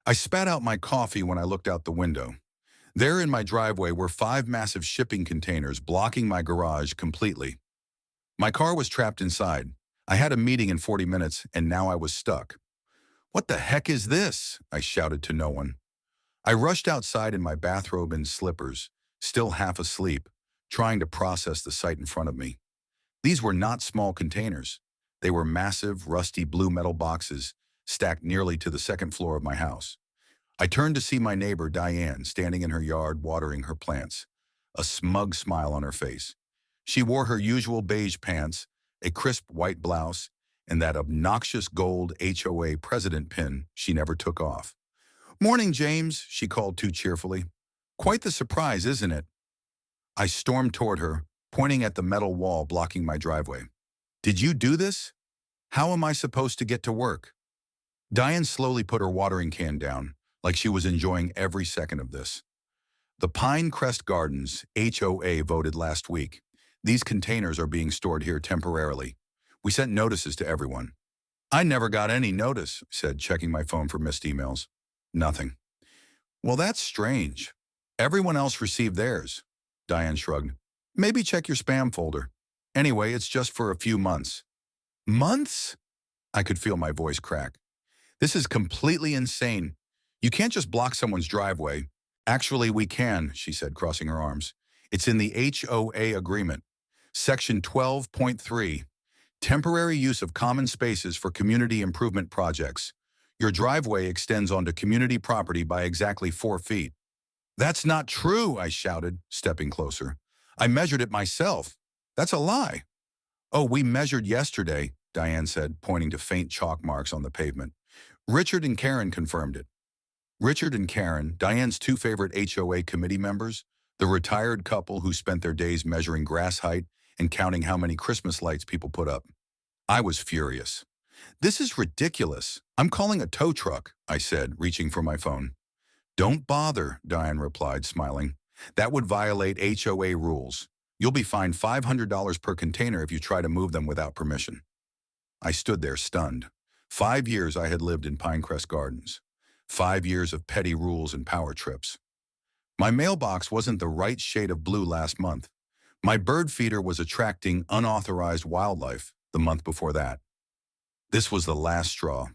I spat out my coffee when I looked out the window. There in my driveway were 5 massive shipping containers blocking my garage completely. My car was trapped inside. I had a meeting in 40 minutes, and now I was stuck. "What the heck is this?" I shouted to no one. I rushed outside in my bathrobe and slippers, still half asleep, trying to process the sight in front of me. These were not small containers. They were massive, rusty blue metal boxes stacked nearly to the second floor of my house. I turned to see my neighbor, Diane, standing in her yard watering her plants, a smug smile on her face. She wore her usual beige pants, a crisp white blouse, and that obnoxious gold HOA president pin she never took off. "Morning, James," she called too cheerfully. "Quite the surprise, isn't it?" I stormed toward her, pointing at the metal wall blocking my driveway. "Did you do this? How am I supposed to get to work?" Diane slowly put her watering can down, like she was enjoying every second of this. "The Pinecrest Gardens HOA voted last week. These containers are being stored here temporarily. We sent notices to everyone." "I never got any notice," said, checking my phone for missed emails. "Nothing." "Well, that's strange. Everyone else received theirs." Diane shrugged. "Maybe check your spam folder. Anyway, it's just for a few months." "Months?" I could feel my voice crack. "This is completely insane. You can't just block someone's driveway." "Actually, we can," she said, crossing her arms. "It's in the HOA agreement. Section 12.3, temporary use of common spaces for community improvement projects. Your driveway extends onto community property by exactly 4 feet. "That's not true," I shouted, stepping closer. "I measured it myself. That's a lie." "Oh, we measured yesterday," Diane said, pointing to faint chalk marks on the pavement. "Richard and Karen confirmed it." Richard and Karen, Diane's 2 favorite HOA committee members, the retired couple who spent their days measuring grass height and counting how many Christmas lights people put up. I was furious. "This is ridiculous. I'm calling a tow truck," I said, reaching for my phone. "Don't bother," Diane replied, smiling. "That would violate HOA rules. You'll be fined $500 per container if you try to move them without permission." I stood there stunned. 5 years I had lived in Pinecrest Gardens. 5 years of petty rules and power trips. My mailbox wasn't the right shade of blue last month. My bird feeder was attracting unauthorized wildlife the month before that. This was the last straw.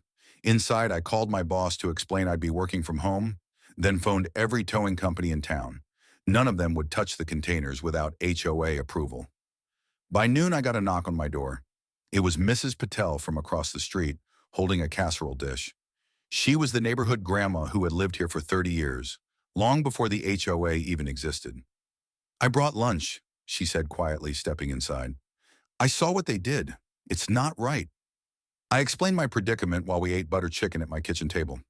Inside, I called my boss to explain I'd be working from home, then phoned every towing company in town. None of them would touch the containers without HOA approval. By noon, I got a knock on my door. It was Mrs. Patel from across the street, holding a casserole dish. She was the neighborhood grandma who had lived here for 30 years, long before the HOA even existed. "I brought lunch," she said quietly, stepping inside. "I saw what they did. It's not right." I explained my predicament while we ate butter chicken at my kitchen table.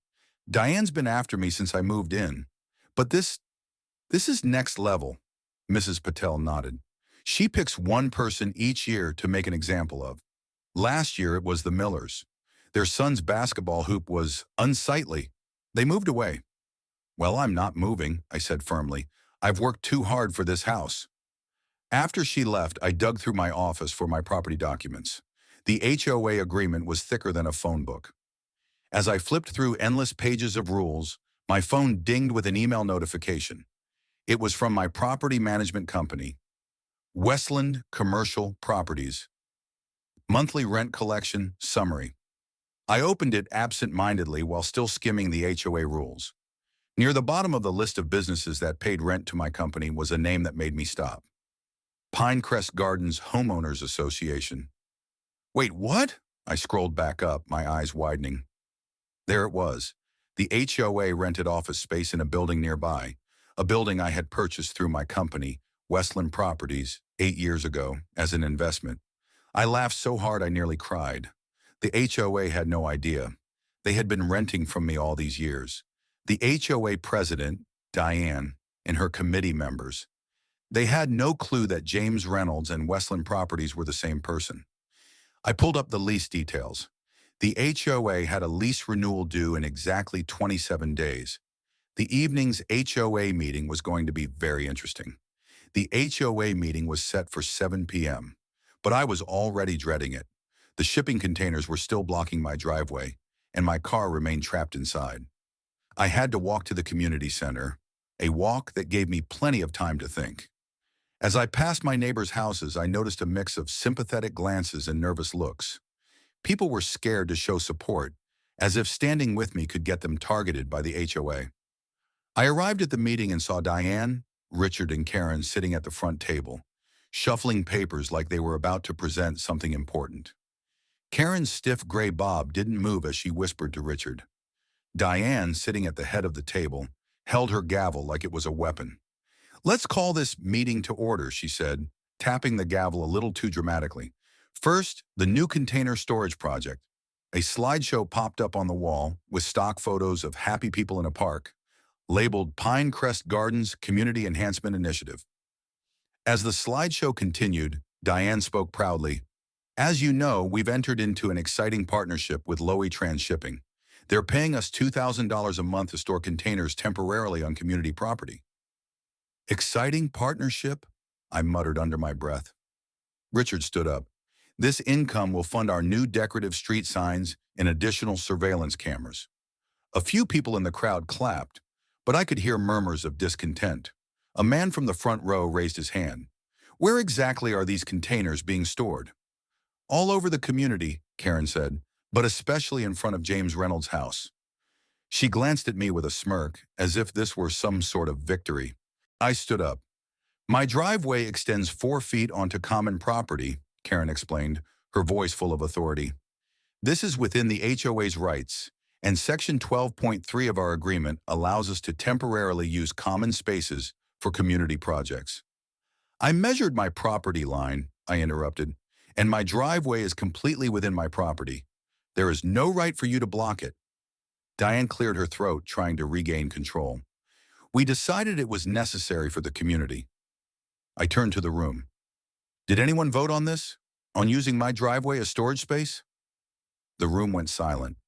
"Diane's been after me since I moved in. But this is next level." Mrs. Patel nodded. "She picks one person each year to make an example of. Last year it was the Millers. Their son's basketball hoop was unsightly. They moved away." "Well, I'm not moving," I said firmly. "I've worked too hard for this house." After she left, I dug through my office for my property documents. The HOA agreement was thicker than a phone book. As I flipped through endless pages of rules, my phone dinged with an email notification. It was from my property management company, Westland Commercial Properties. Monthly rent collection summary. I opened it absent-mindedly while still skimming the HOA rules. Near the bottom of the list of businesses that paid rent to my company was a name that made me stop. Pinecrest Gardens Homeowners Association. "Wait, what?" I scrolled back up, my eyes widening. There it was. The HOA rented office space in a building nearby, a building I had purchased through my company, Westland Properties, 8 years ago, as an investment. I laughed so hard I nearly cried. The HOA had no idea. They had been renting from me all these years. The HOA president, Diane, and her committee members. They had no clue that James Reynolds and Westland Properties were the same person. I pulled up the lease details. The HOA had a lease renewal due in exactly 27 days. The evening's HOA meeting was going to be very interesting. The HOA meeting was set for 7 p.m., but I was already dreading it. The shipping containers were still blocking my driveway, and my car remained trapped inside. I had to walk to the community center, a walk that gave me plenty of time to think. As I passed my neighbors' houses, I noticed a mix of sympathetic glances and nervous looks. People were scared to show support, as if standing with me could get them targeted by the HOA. I arrived at the meeting and saw Diane, Richard, and Karen sitting at the front table, shuffling papers like they were about to present something important. Karen's stiff gray bob didn't move as she whispered to Richard. Diane, sitting at the head of the table, held her gavel like it was a weapon. "Let's call this meeting to order," she said, tapping the gavel a little too dramatically. "First, the new container storage project." A slideshow popped up on the wall with stock photos of happy people in a park, labeled Pinecrest Gardens Community Enhancement Initiative. As the slideshow continued, Diane spoke proudly. "As you know, we've entered into an exciting partnership with HOA Transshipping. They're paying us $2,000 a month to store containers temporarily on community property." "Exciting partnership?" I muttered under my breath. Richard stood up. "This income will fund our new decorative street signs and additional surveillance cameras." A few people in the crowd clapped, but I could hear murmurs of discontent. A man from the front row raised his hand. "Where exactly are these containers being stored?" "All over the community," Karen said, "but especially in front of James Reynolds' house." She glanced at me with a smirk, as if this were some sort of victory. I stood up. "My driveway extends 4 feet onto common property," Karen explained, her voice full of authority. "This is within the HOA's rights, and Section 12.3 of our agreement allows us to temporarily use common spaces for community projects." "I measured my property line," I interrupted, "and my driveway is completely within my property. There is no right for you to block it." Diane cleared her throat, trying to regain control. "We decided it was necessary for the community." I turned to the room. "Did anyone vote on this? On using my driveway as storage space?" The room went silent.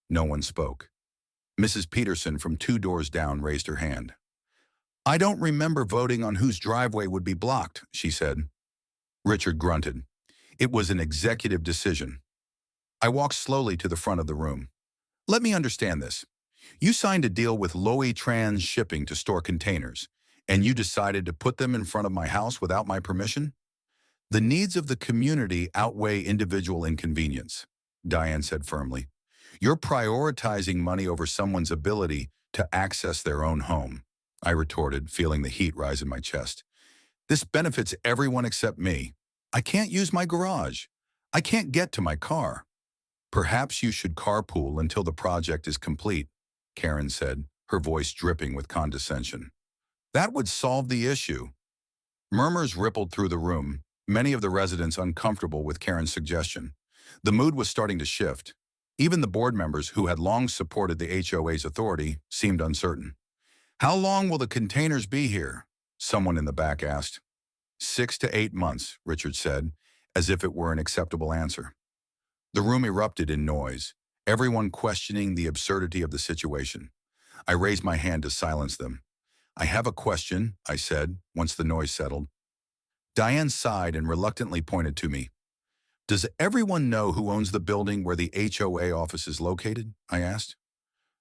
No one spoke. Mrs. Peterson from 2 doors down raised her hand. "I don't remember voting on whose driveway would be blocked," she said. Richard grunted. "It was an executive decision." I walked slowly to the front of the room. "Let me understand this. You signed a deal with HOA Transshipping to store containers, and you decided to put them in front of my house without my permission?" "The needs of the community outweigh individual inconvenience," Diane said firmly. "You're prioritizing money over someone's ability to access their own home," I retorted, feeling the heat rise in my chest. "This benefits everyone except me. I can't use my garage. I can't get to my car." "Perhaps you should carpool until the project is complete," Karen said, her voice dripping with condescension. "That would solve the issue." Murmurs rippled through the room, many of the residents uncomfortable with Karen's suggestion. The mood was starting to shift. Even the board members who had long supported the HOA's authority seemed uncertain. "How long will the containers be here?" someone in the back asked. 6 to 8 months, Richard said, as if it were an acceptable answer. The room erupted in noise, everyone questioning the absurdity of the situation. I raised my hand to silence them. "I have a question," I said, once the noise settled. Diane sighed and reluctantly pointed to me. "Does everyone know who owns the building where the HOA office is located?" I asked.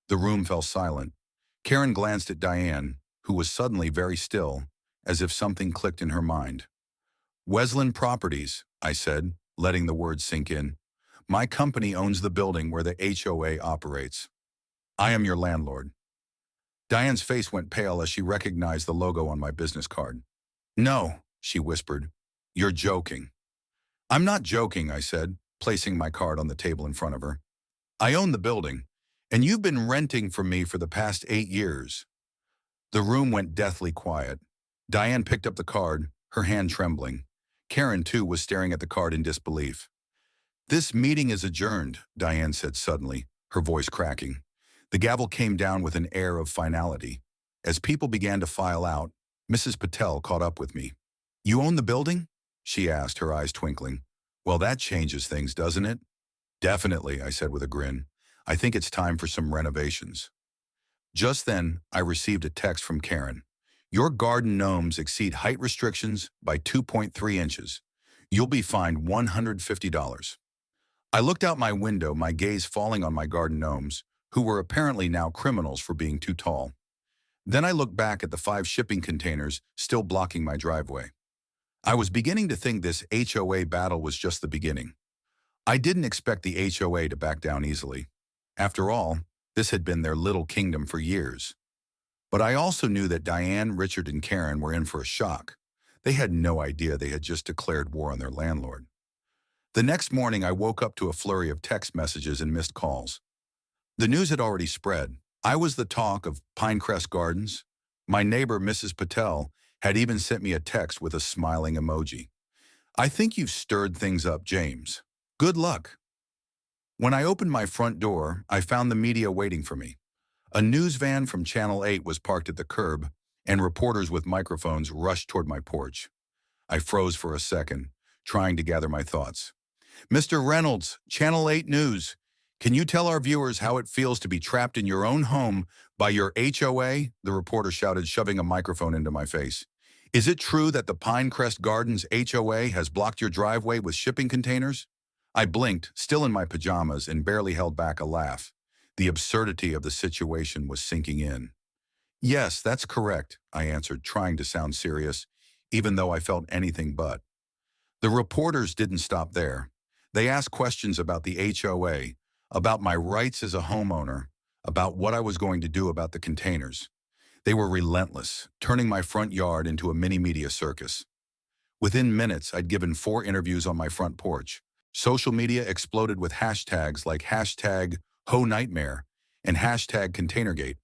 The room fell silent. Karen glanced at Diane, who was suddenly very still, as if something clicked in her mind. "Wesleyan Properties," I said, letting the words sink in. "My company owns the building where the HOA operates. I am your landlord." Diane's face went pale as she recognized the logo on my business card. "No," she whispered. "You're joking." "I'm not joking," I said, placing my card on the table in front of her. "I own the building, and you've been renting from me for the past 8 years." The room went deathly quiet. Diane picked up the card, her hand trembling. Karen, too, was staring at the card in disbelief. "This meeting is adjourned," Diane said suddenly, her voice cracking. The gavel came down with an air of finality. As people began to file out, Mrs. Patel caught up with me. "You own the building?" she asked, her eyes twinkling. "Well, that changes things, doesn't it?" "Definitely," I said with a grin. "I think it's time for some renovations." Just then, I received a text from Karen. "Your garden gnomes exceed height restrictions by 2.3 inches. You'll be fined $150. I looked out my window, my gaze falling on my garden gnomes, who were apparently now criminals for being too tall. Then I looked back at the 5 shipping containers still blocking my driveway. I was beginning to think this HOA battle was just the beginning. I didn't expect the HOA to back down easily. After all, this had been their little kingdom for years. But I also knew that Diane, Richard, and Karen were in for a shock. They had no idea they had just declared war on their landlord. The next morning, I woke up to a flurry of text messages and missed calls. The news had already spread. I was the talk of Pinecrest Gardens. My neighbor, Mrs. Patel, had even sent me a text with a smiling emoji. "I think you've stirred things up, James. Good luck." When I opened my front door, I found the media waiting for me. A news van from Channel 8 was parked at the curb, and reporters with microphones rushed toward my porch. I froze for a second, trying to gather my thoughts. "Mr. Reynolds, Channel 8 News. Can you tell our viewers how it feels to be trapped in your own home by your HOA?" the reporter shouted, shoving a microphone into my face. "Is it true that the Pinecrest Gardens HOA has blocked your driveway with shipping containers?" I blinked, still in my pajamas, and barely held back a laugh. The absurdity of the situation was sinking in. "Yes, that's correct," I answered, trying to sound serious, even though I felt anything but. The reporters didn't stop there. They asked questions about the HOA, about my rights as a homeowner, about what I was going to do about the containers. They were relentless, turning my front yard into a mini-media circus. Within minutes, I'd given 4 interviews on my front porch. Social media exploded with hashtags like hashtag #HoNightmare and hashtag ContainerGate.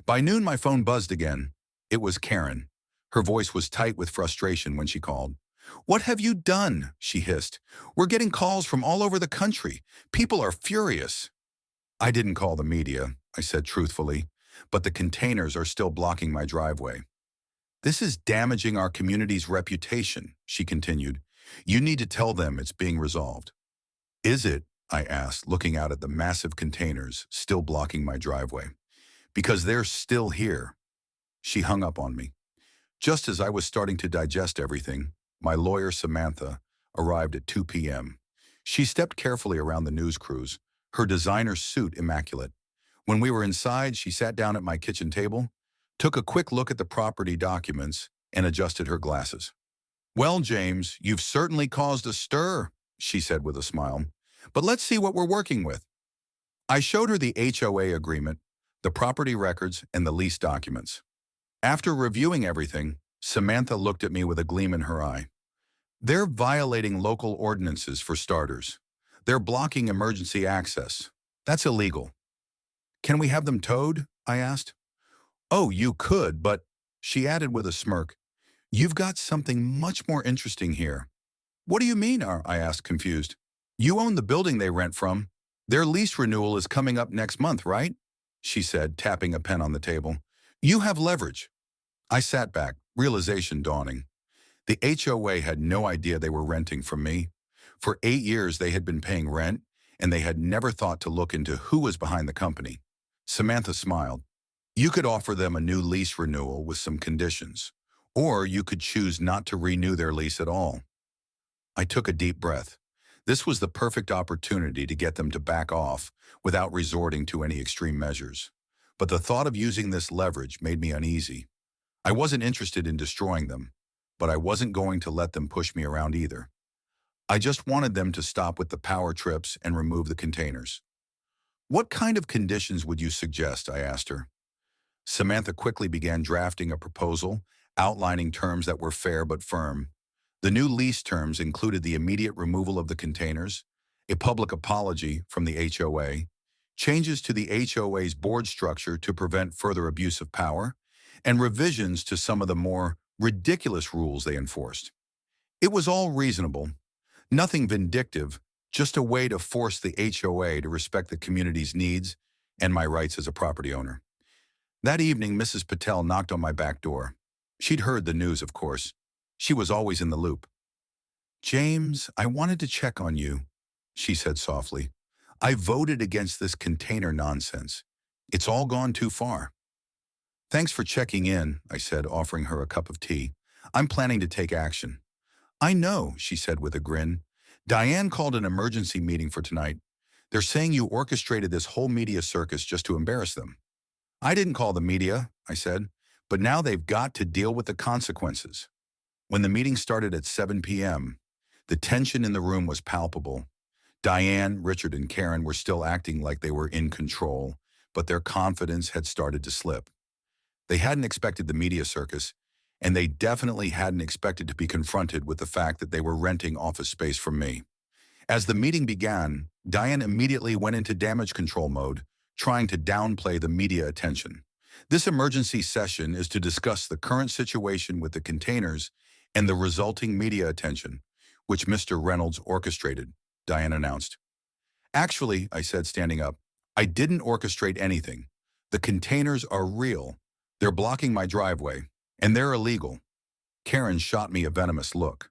By noon, my phone buzzed again. It was Karen. Her voice was tight with frustration when she called. "What have you done?" she hissed. "We're getting calls from all over the country. People are furious." "I didn't call the media," I said truthfully, "but the containers are still blocking my driveway." "This is damaging our community's reputation," she continued. "You need to tell them it's being resolved." "Is it?" I asked, looking out at the massive containers still blocking my driveway. "Because they're still here." She hung up on me. Just as I was starting to digest everything, my lawyer, Samantha, arrived at 2 p.m. She stepped carefully around the news crews, her designer suit immaculate. When we were inside, she sat down at my kitchen table, took a quick look at the property documents, and adjusted her glasses. "Well, James, you've certainly caused a stir," she said with a smile. "But let's see what we're working with." I showed her the HOA agreement, the property records, and the lease documents. After reviewing everything, Samantha looked at me with a gleam in her eye. "They're violating local ordinances for starters. They're blocking emergency access. That's illegal." "Can we have them towed?" I asked. "Oh, you could, but," she added with a smirk, "you've got something much more interesting here." "What do you mean?" I asked, confused. "You own the building they rent from. Their lease renewal is coming up next month, right?" she said, tapping a pen on the table. "You have leverage." I sat back, realization dawning. The HOA had no idea they were renting from me. For 8 years, they had been paying rent, and they had never thought to look into who was behind the company. Samantha smiled. "You could offer them a new lease renewal with some conditions, or you could choose not to renew their lease at all." I took a deep breath. This was the perfect opportunity to get them to back off without resorting to any extreme measures. But the thought of using this leverage made me uneasy. I wasn't interested in destroying them, but I wasn't going to let them push me around either. I just wanted them to stop with the power trips and remove the containers. "What kind of conditions would you suggest?" I asked her. Samantha quickly began drafting a proposal, outlining terms that were fair but firm. The new lease terms included the immediate removal of the containers, a public apology from the HOA, changes to the HOA's board structure to prevent further abuse of power, and revisions to some of the more ridiculous rules they enforced. It was all reasonable, nothing vindictive, just a way to force the HOA to respect the community's needs and my rights as a property owner. That evening, Mrs. Patel knocked on my back door. She'd heard the news, of course. She was always in the loop. "James, I wanted to check on you," she said softly. "I voted against this container nonsense. It's all gone too far." "Thanks for checking in," I said, offering her a cup of tea. "I'm planning to take action." "I know," she said with a grin. "Diane called an emergency meeting for tonight. They're saying you orchestrated this whole media circus just to embarrass them. I didn't call the media, I said, but now they've got to deal with the consequences. When the meeting started at 7 p.m., the tension in the room was palpable. Diane, Richard, and Karen were still acting like they were in control, but their confidence had started to slip. They hadn't expected the media circus, and they definitely hadn't expected to be confronted with the fact that they were renting office space from me. As the meeting began, Diane immediately went into damage control mode, trying to downplay the media attention. This emergency session is to discuss the current situation with the containers and the resulting media attention, which Mr. Reynolds orchestrated, Diane announced. Actually, I said, standing up, I didn't orchestrate anything. The containers are real. They're blocking my driveway, and they're illegal. Karen shot me a venomous look.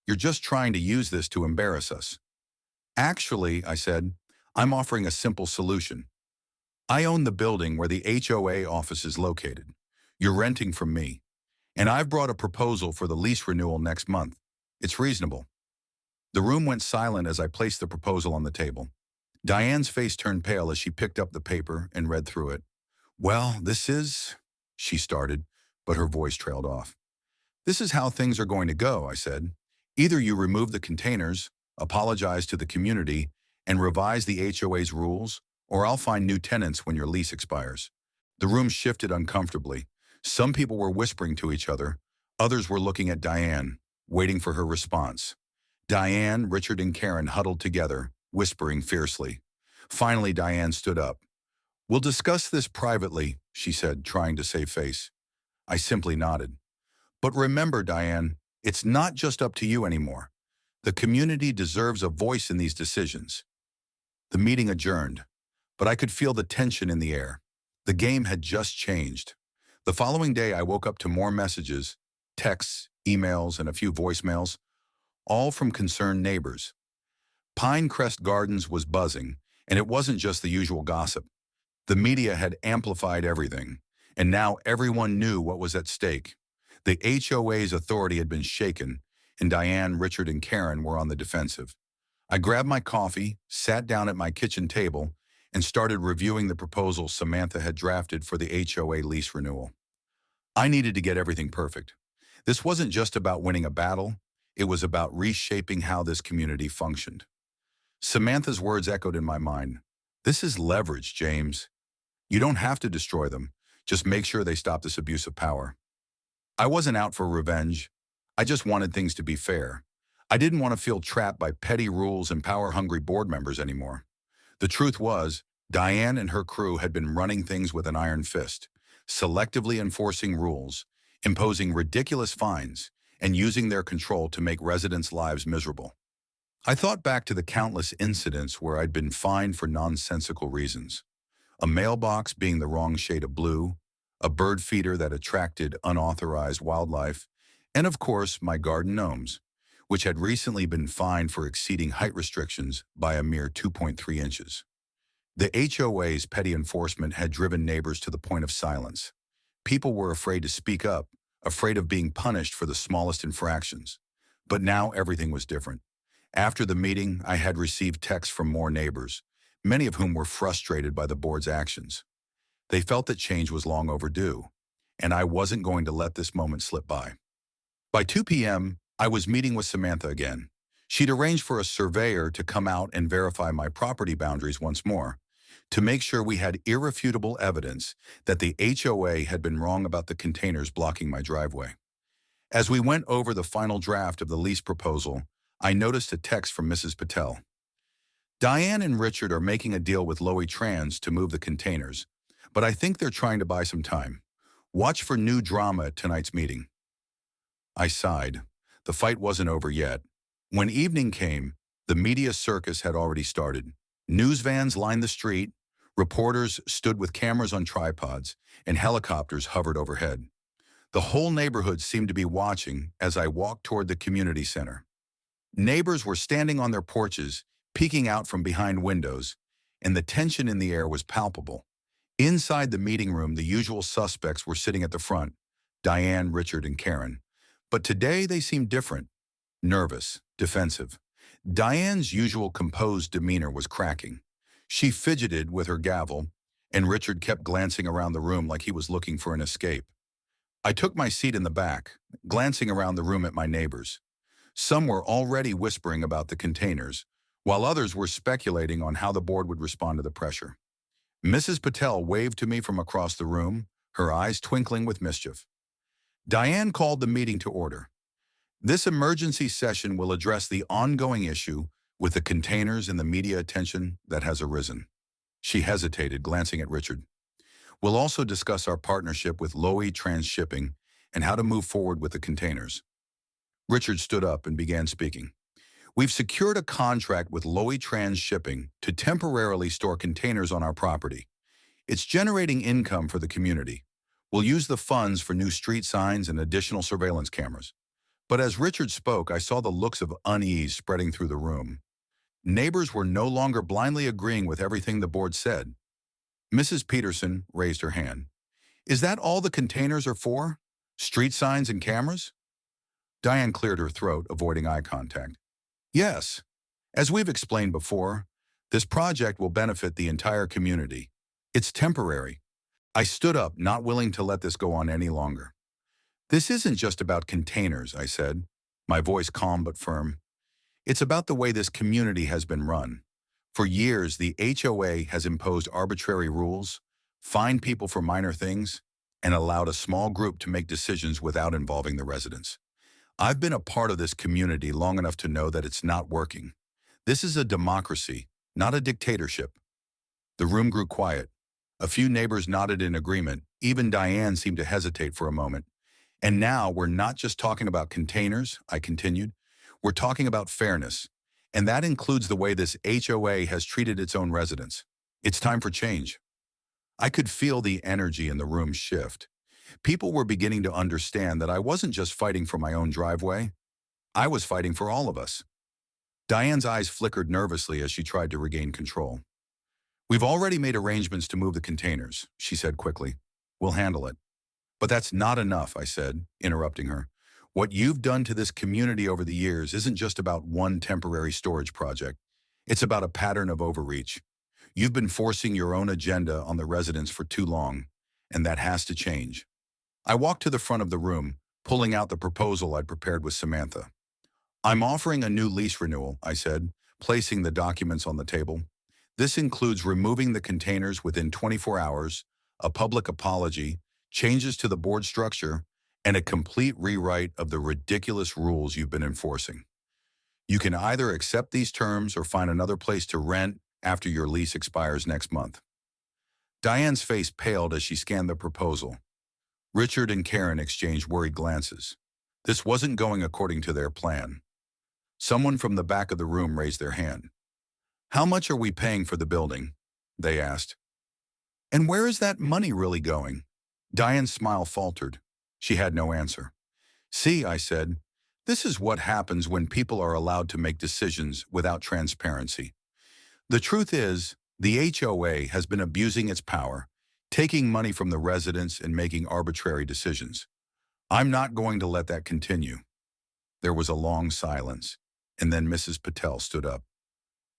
You're just trying to use this to embarrass us. Actually, I said, I'm offering a simple solution. I own the building where the HOA office is located. You're renting from me, and I've brought a proposal for the lease renewal next month. It's reasonable. The room went silent as I placed the proposal on the table. Diane's face turned pale as she picked up the paper and read through it. Well, she started, but her voice trailed off. This is how things are going to go, I said. Either you remove the containers, apologize to the community, and revise the HOA's rules, or I'll find new tenants when your lease expires. The room shifted uncomfortably. Some people were whispering to each other. Others were looking at Diane, waiting for her response. Diane, Richard, and Karen huddled together, whispering fiercely. Finally, Diane stood up. We'll discuss this privately, she said, trying to save face. I simply nodded. But remember, Diane, it's not just up to you anymore. The community deserves a voice in these decisions. The meeting adjourned, but I could feel the tension in the air. The game had just changed. The following day, I woke up to more messages, texts, emails, and a few voicemails, all from concerned neighbors. Pinecrest Gardens was buzzing, and it wasn't just the usual gossip. The media had amplified everything, and now everyone knew what was at stake. The HOA's authority had been shaken, and Diane, Richard, and Karen were on the defensive. I grabbed my coffee, sat down at my kitchen table, and started reviewing the proposal Samantha had drafted for the HOA lease renewal. I needed to get everything perfect. This wasn't just about winning a battle, it was about reshaping how this community functioned. Samantha's words echoed in my mind. This is leverage, James. You don't have to destroy them. Just make sure they stop this abuse of power. I wasn't out for revenge. I just wanted things to be fair. I didn't want to feel trapped by petty rules and power-hungry board members anymore. The truth was, Diane and her crew had been running things with an iron fist, selectively enforcing rules, imposing ridiculous fines, and using their control to make residents' lives miserable. I thought back to the countless incidents where I'd been fined for nonsensical reasons. A mailbox being the wrong shade of blue, a bird feeder that attracted unauthorized wildlife, and of course my garden gnomes, which had recently been fined for exceeding height restrictions by a mere 2.3 inches. The HOA's petty enforcement had driven neighbors to the point of silence. People were afraid to speak up, afraid of being punished for the smallest infractions. But now everything was different. After the meeting, I had received texts from more neighbors, many of whom were frustrated by the board's actions. They felt that change was long overdue, and I wasn't going to let this moment slip by. By 2 p.m., I was meeting with Samantha again. She'd arranged for a surveyor to come out and verify my property boundaries once more, to make sure we had irrefutable evidence that the HOA had been wrong about the containers blocking my driveway. As we went over the final draft of the lease proposal, I noticed a text from Mrs. Patel. Diane and Richard are making a deal with Lowy Trans to move the containers, but I think they're trying to buy some time. Watch for new drama at tonight's meeting. I sighed. The fight wasn't over yet. When evening came, the media circus had already started. News vans lined the street, reporters stood with cameras on tripods, and helicopters hovered overhead. The whole neighborhood seemed to be watching as I walked toward the community center. Neighbors were standing on their porches, peeking out from behind windows, and the tension in the air was palpable. Inside the meeting room, the usual suspects were sitting at the front, Diane, Richard, and Karen. But today they seemed different, nervous, defensive. Diane's usual composed demeanor was cracking. She fidgeted with her gavel, and Richard kept glancing around the room like he was looking for an escape. I took my seat in the back, glancing around the room at my neighbors. Some were already whispering about the containers, while others were speculating on how the board would respond to the pressure. Mrs. Patel waved to me from across the room, her eyes twinkling with mischief. Diane called the meeting to order. This emergency session will address the ongoing issue with the containers and the media attention that has arisen. She hesitated, glancing at Richard. We'll also discuss our partnership with HOA Transshipping and how to move forward with the containers. Richard stood up and began speaking. We've secured a contract with HOA Transshipping to temporarily store containers on our property. It's generating income for the community. We'll use the funds for new street signs and additional surveillance cameras. But as Richard spoke, I saw the looks of unease spreading through the room. Neighbors were no longer blindly agreeing with everything the board said. Mrs. Peterson raised her hand. Is that all the containers are for? Street signs and cameras? Diane cleared her throat, avoiding eye contact. Yes. As we've explained before, this project will benefit the entire community. It's temporary. I stood up, not willing to let this go on any longer. This isn't just about containers, I said, my voice calm but firm. It's about the way this community has been run. For years, the HOA has imposed arbitrary rules, fined people for minor things, and allowed a small group to make decisions without involving the residents. I've been a part of this community long enough to know that it's not working. This is a democracy, not a dictatorship. The room grew quiet. A few neighbors nodded in agreement. Even Diane seemed to hesitate for a moment. And now we're not just talking about containers, I continued. We're talking about fairness. And that includes the way this HOA has treated its own residents. It's time for change. I could feel the energy in the room shift. People were beginning to understand that I wasn't just fighting for my own driveway. I was fighting for all of us. Diane's eyes flickered nervously as she tried to regain control. We've already made arrangements to move the containers, she said quickly. We'll handle it. But that's not enough, I said, interrupting her. What you've done to this community over the years isn't just about one temporary storage project. It's about a pattern of overreach. You've been forcing your own agenda on the residents for too long, and that has to change. I walked to the front of the room, pulling out the proposal I'd prepared with Samantha. I'm offering a new lease renewal, I said, placing the documents on the table. This includes removing the containers within 24 hours, a public apology, changes to the board structure, and a complete rewrite of the ridiculous rules you've been enforcing. You can either accept these terms or find another place to rent after your lease expires next month. Diane's face paled as she scanned the proposal. Richard and Karen exchanged worried glances. This wasn't going according to their plan. Someone from the back of the room raised their hand. How much are we paying for the building? They asked. And where is that money really going? Diane's smile faltered. She had no answer. See, I said, this is what happens when people are allowed to make decisions without transparency. The truth is, the HOA has been abusing its power, taking money from the residents and making arbitrary decisions. I'm not going to let that continue. There was a long silence, and then Mrs. Patel stood up.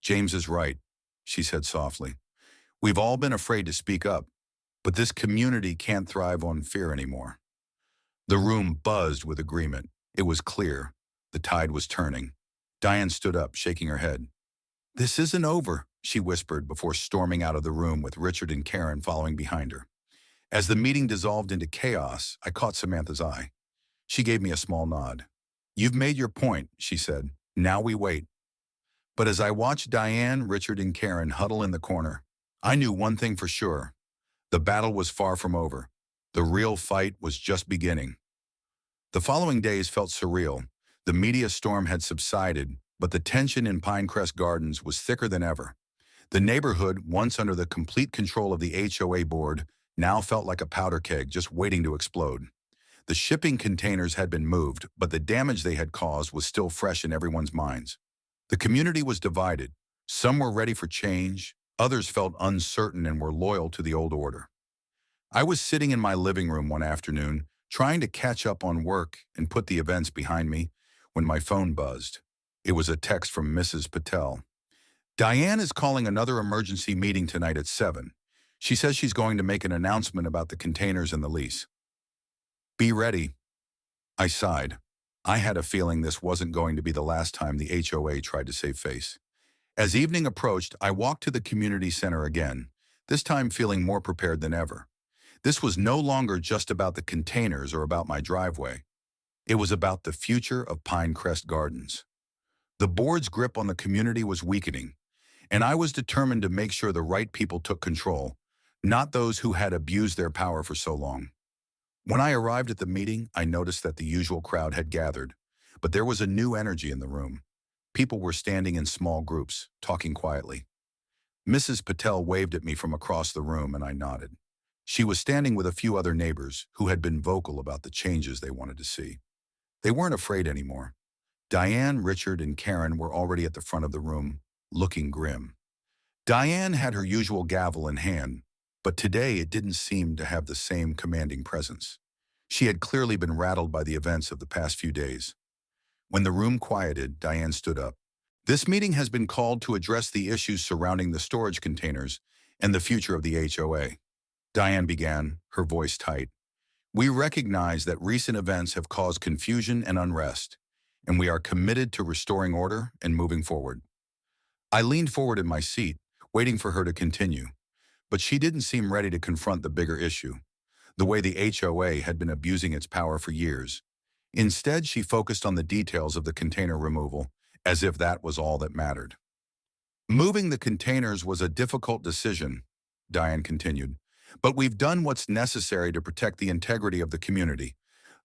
James is right, she said softly. We've all been afraid to speak up, but this community can't thrive on fear anymore. The room buzzed with agreement. It was clear. The tide was turning. Diane stood up, shaking her head. This isn't over, she whispered before storming out of the room with Richard and Karen following behind her. As the meeting dissolved into chaos, I caught Samantha's eye. She gave me a small nod. You've made your point, she said. Now we wait. But as I watched Diane, Richard, and Karen huddle in the corner, I knew one thing for sure. The battle was far from over. The real fight was just beginning. The following days felt surreal. The media storm had subsided, but the tension in Pinecrest Gardens was thicker than ever. The neighborhood, once under the complete control of the HOA board, now felt like a powder keg just waiting to explode. The shipping containers had been moved, but the damage they had caused was still fresh in everyone's minds. The community was divided. Some were ready for change, others felt uncertain and were loyal to the old order. I was sitting in my living room one afternoon, trying to catch up on work and put the events behind me, when my phone buzzed. It was a text from Mrs. Patel. Diane is calling another emergency meeting tonight at 7. She says she's going to make an announcement about the containers and the lease. Be ready. I sighed. I had a feeling this wasn't going to be the last time the HOA tried to save face. As evening approached, I walked to the community center again, this time feeling more prepared than ever. This was no longer just about the containers or about my driveway. It was about the future of Pinecrest Gardens. The board's grip on the community was weakening, and I was determined to make sure the right people took control, not those who had abused their power for so long. When I arrived at the meeting, I noticed that the usual crowd had gathered, but there was a new energy in the room. People were standing in small groups, talking quietly. Mrs. Patel waved at me from across the room, and I nodded. She was standing with a few other neighbors who had been vocal about the changes they wanted to see. They weren't afraid anymore. Diane, Richard, and Karen were already at the front of the room, looking grim. Diane had her usual gavel in hand, but today it didn't seem to have the same commanding presence. She had clearly been rattled by the events of the past few days. When the room quieted, Diane stood up. This meeting has been called to address the issues surrounding the storage containers and the future of the HOA. Diane began, her voice tight. We recognize that recent events have caused confusion and unrest, and we are committed to restoring order and moving forward. I leaned forward in my seat, waiting for her to continue, but she didn't seem ready to confront the bigger issue, the way the HOA had been abusing its power for years. Instead, she focused on the details of the container removal, as if that was all that mattered. Moving the containers was a difficult decision, Diane continued, but we've done what's necessary to protect the integrity of the community.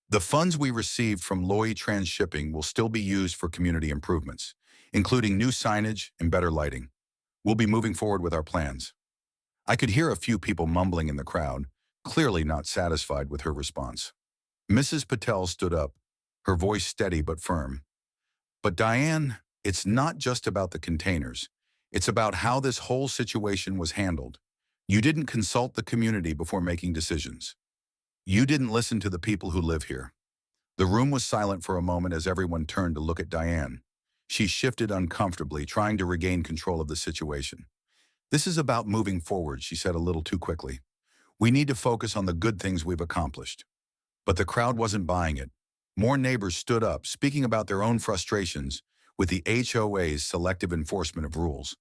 The funds we received from Loy Transshipping will still be used for community improvements, including new signage and better lighting. We'll be moving forward with our plans. I could hear a few people mumbling in the crowd, clearly not satisfied with her response. Mrs. Patel stood up, her voice steady but firm. But Diane, it's not just about the containers. It's about how this whole situation was handled. You didn't consult the community before making decisions. You didn't listen to the people who live here. The room was silent for a moment as everyone turned to look at Diane. She shifted uncomfortably, trying to regain control of the situation. This is about moving forward, she said a little too quickly. We need to focus on the good things we've accomplished. But the crowd wasn't buying it. More neighbors stood up, speaking about their own frustrations with the HOA's selective enforcement of rules.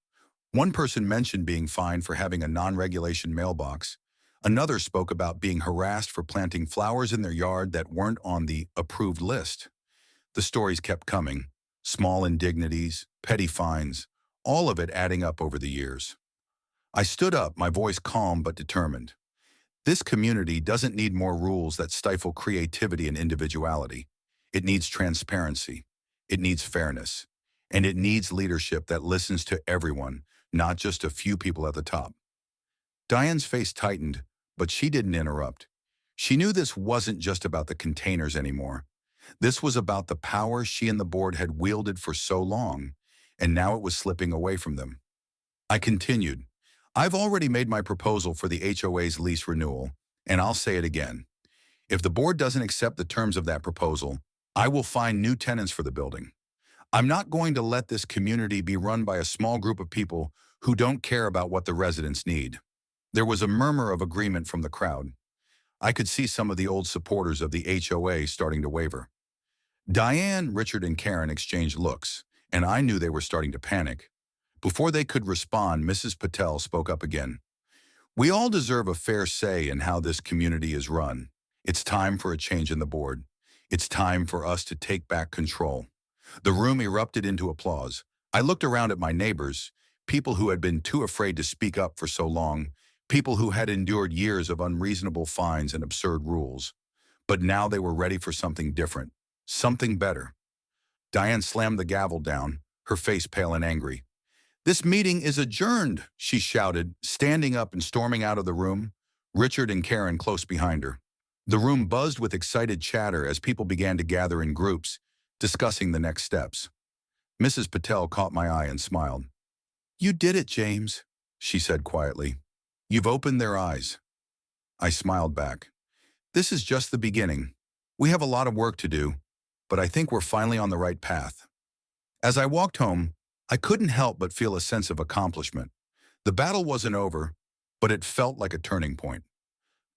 One person mentioned being fined for having a non-regulation mailbox. Another spoke about being harassed for planting flowers in their yard that weren't on the approved list. The stories kept coming, small indignities, petty fines, all of it adding up over the years. I stood up, my voice calm but determined. This community doesn't need more rules that stifle creativity and individuality. It needs transparency. It needs fairness. And it needs leadership that listens to everyone, not just a few people at the top. Diane's face tightened, but she didn't interrupt. She knew this wasn't just about the containers anymore. This was about the power she and the board had wielded for so long, and now it was slipping away from them. I continued. I've already made my proposal for the HOA's lease renewal, and I'll say it again. If the board doesn't accept the terms of that proposal, I will find new tenants for the building. I'm not going to let this community be run by a small group of people who don't care about what the residents need. There was a murmur of agreement from the crowd. I could see some of the old supporters of the HOA starting to waver. Diane, Richard, and Karen exchanged looks, and I knew they were starting to panic. Before they could respond, Mrs. Patel spoke up again. We all deserve a fair say in how this community is run. It's time for a change in the board. It's time for us to take back control. The room erupted into applause. I looked around at my neighbors, people who had been too afraid to speak up for so long, people who had endured years of unreasonable fines and absurd rules. But now they were ready for something different, something better. Diane slammed the gavel down, her face pale and angry. This meeting is adjourned, she shouted, standing up and storming out of the room, Richard and Karen close behind her. The room buzzed with excited chatter as people began to gather in groups, discussing the next steps. Mrs. Patel caught my eye and smiled. You did it, James, she said quietly. You've opened their eyes. I smiled back. This is just the beginning. We have a lot of work to do, but I think we're finally on the right path. As I walked home, I couldn't help but feel a sense of accomplishment. The battle wasn't over, but it felt like a turning point.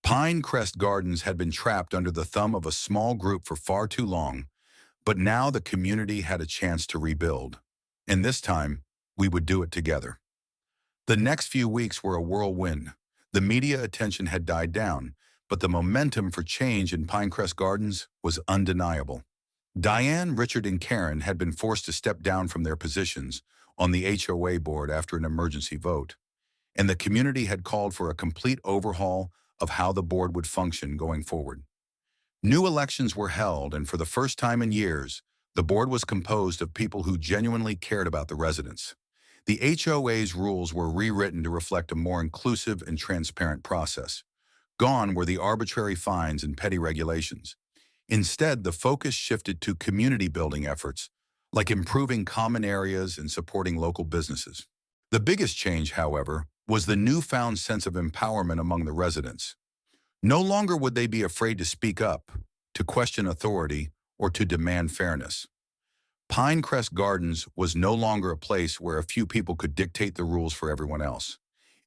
Pinecrest Gardens had been trapped under the thumb of a small group for far too long, but now the community had a chance to rebuild. And this time, we would do it together. The next few weeks were a whirlwind. The media attention had died down, but the momentum for change in Pinecrest Gardens was undeniable. Diane, Richard, and Karen had been forced to step down from their positions on the HOA board after an emergency vote, and the community had called for a complete overhaul of how the board would function going forward. New elections were held, and for the first time in years, the board was composed of people who genuinely cared about the residents. The HOA's rules were rewritten to reflect a more inclusive and transparent process. Gone were the arbitrary fines and petty regulations. Instead, the focus shifted to community building efforts, like improving common areas and supporting local businesses. The biggest change, however, was the newfound sense of empowerment among the residents. No longer would they be afraid to speak up, to question authority, or to demand fairness. Pinecrest Gardens was no longer a place where a few people could dictate the rules for everyone else.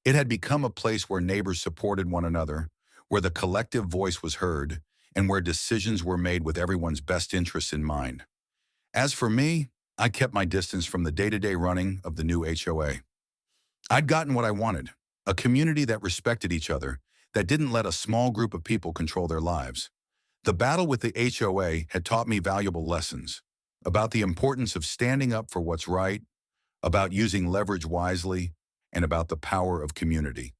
It had become a place where neighbors supported one another, where the collective voice was heard, and where decisions were made with everyone's best interests in mind. As for me, I kept my distance from the day-to-day running of the new HOA. I'd gotten what I wanted, a community that respected each other, that didn't let a small group of people control their lives. The battle with the HOA had taught me valuable lessons about the importance of standing up for what's right, about using leverage wisely, and about the power of community.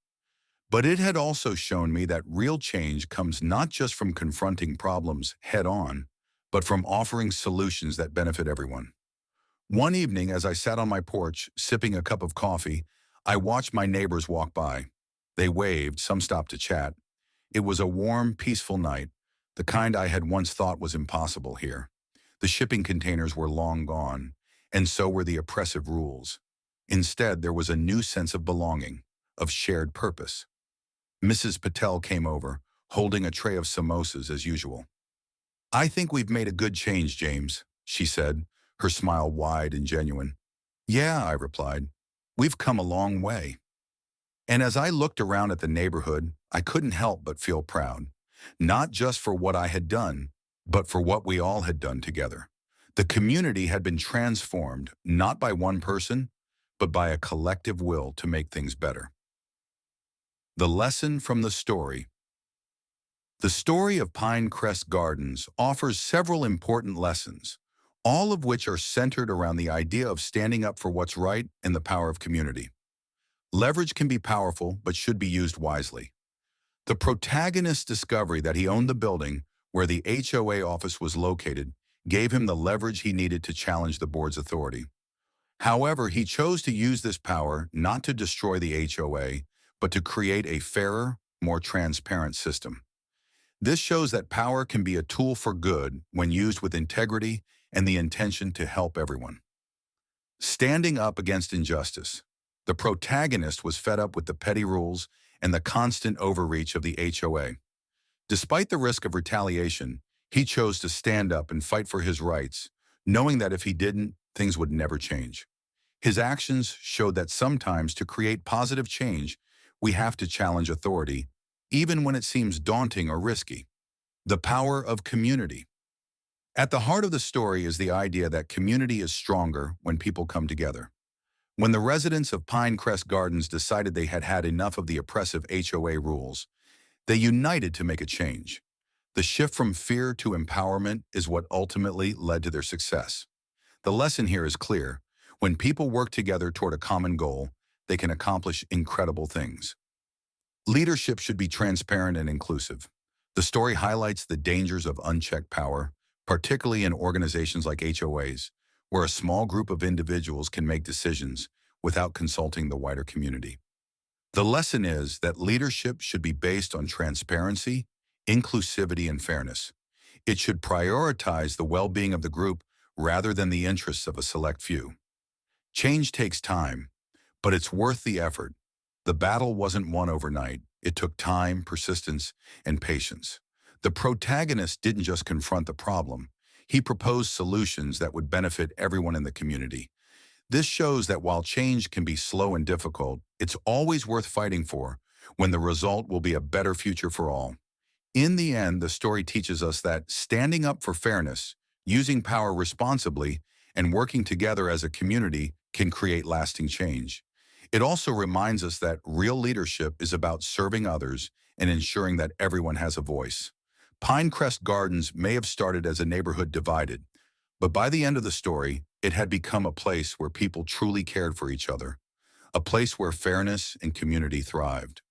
But it had also shown me that real change comes not just from confronting problems head-on, but from offering solutions that benefit everyone. One evening, as I sat on my porch, sipping a cup of coffee, I watched my neighbors walk by. They waved, some stopped to chat. It was a warm, peaceful night, the kind I had once thought was impossible here. The shipping containers were long gone, and so were the oppressive rules. Instead, there was a new sense of belonging, of shared purpose. Mrs. Patel came over, holding a tray of samosas as usual. "I think we've made a good change, James," she said, her smile wide and genuine. "Yeah," I replied. "We've come a long way." And as I looked around at the neighborhood, I couldn't help but feel proud, not just for what I had done, but for what we all had done together. The community had been transformed, not by one person, but by a collective will to make things better. The lesson from the story. The story of Pinecrest Gardens offers several important lessons, all of which are centered around the idea of standing up for what's right and the power of community. Leverage can be powerful, but should be used wisely. The protagonist's discovery that he owned the building where the HOA office was located gave him the leverage he needed to challenge the board's authority. However, he chose to use this power not to destroy the HOA, but to create a fairer, more transparent system. This shows that power can be a tool for good when used with integrity and the intention to help everyone. Standing up against injustice. The protagonist was fed up with the petty rules and the constant overreach of the HOA. Despite the risk of retaliation, he chose to stand up and fight for his rights, knowing that if he didn't, things would never change. His actions showed that sometimes to create positive change, we have to challenge authority, even when it seems daunting or risky. The power of community. At the heart of the story is the idea that community is stronger when people come together. When the residents of Pinecrest Gardens decided they had had enough of the oppressive HOA rules, they united to make a change. The shift from fear to empowerment is what ultimately led to their success. The lesson here is clear. When people work together toward a common goal, they can accomplish incredible things. Leadership should be transparent and inclusive. The story highlights the dangers of unchecked power, particularly in organizations like HOAs, where a small group of individuals can make decisions without consulting the wider community. The lesson is that leadership should be based on transparency, inclusivity, and fairness. It should prioritize the well-being of the group rather than the interests of a select few. Change takes time, but it's worth the effort. The battle wasn't won overnight. It took time, persistence, and patience. The protagonist didn't just confront the problem. He proposed solutions that would benefit everyone in the community. This shows that while change can be slow and difficult, it's always worth fighting for when the result will be a better future for all. In the end, the story teaches us that standing up for fairness, using power responsibly, and working together as a community can create lasting change. It also reminds us that real leadership is about serving others and ensuring that everyone has a voice. Pinecrest Gardens may have started as a neighborhood divided, but by the end of the story, it had become a place where people truly cared for each other, a place where fairness and community thrived.